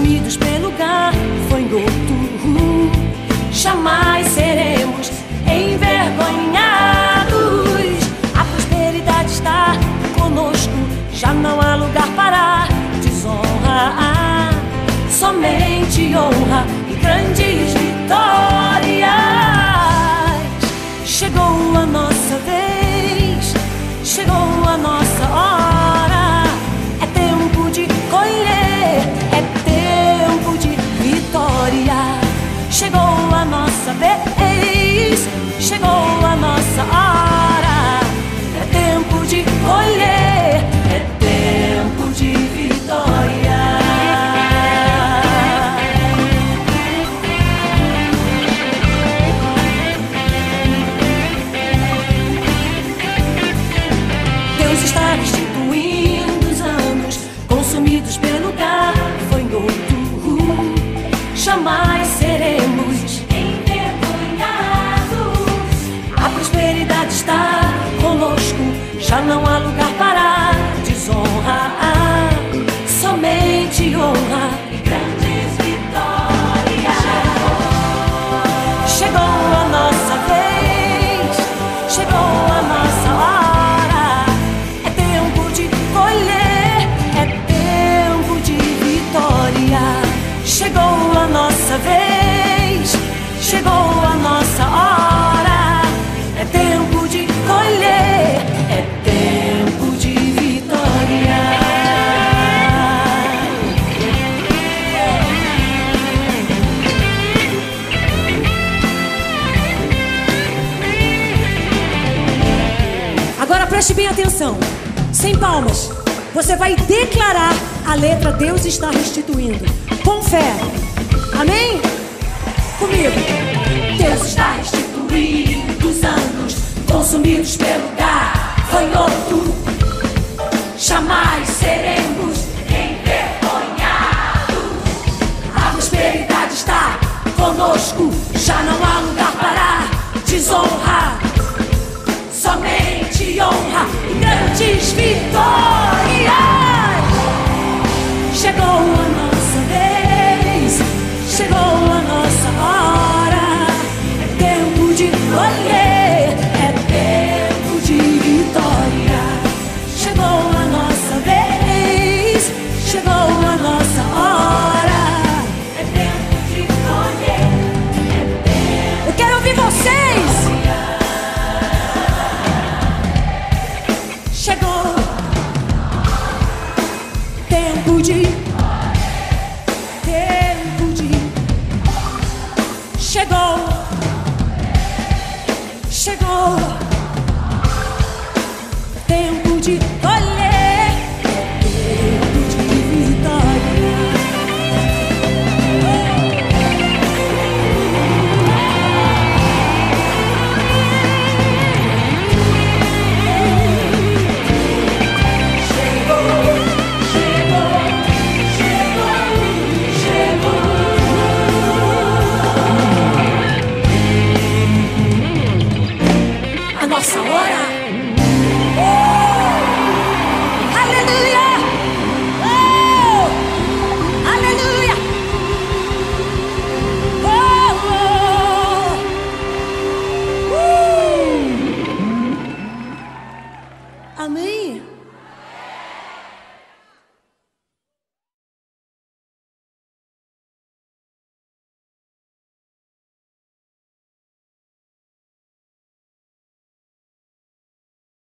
consumidos pelo gafanhoto. Jamais seremos envergonhados. A prosperidade está conosco, já não há lugar para desonra. Somente honra e grandes vitórias. Chegou a nossa vez, chegou a nossa hora. É tempo de colher, é tempo de vitória. Chegou a nossa vez, chegou a nossa hora. É tempo de colher, é tempo de vitória. Deus está restituindo os anos consumidos pelo gafanhoto. Jamais seremos envergonhados. A prosperidade está conosco, já não há lugar para desonra. Somente honra e grandes vitórias. Chegou a nossa vez, chegou a nossa hora. É tempo de colher, é tempo de vitória. Chegou a nossa vez, chegou a nossa hora. É tempo de colher, é tempo de vitória. Agora preste bem atenção, sem palmas. Você vai declarar a letra Deus está restituindo, com fé. Amém? Comigo. Deus está restituindo os anos consumidos pelo gafanhoto. Jamais seremos envergonhados. A prosperidade está conosco, já não há lugar para desonra. Somente honra e grandes vitórias. Chegou a nossa vez, chegou a nossa hora. É tempo de colher, é tempo de vitória. Chegou a nossa vez, chegou a nossa hora. É tempo de colher, é tempo. Eu quero ouvir vocês. Chegou tempo de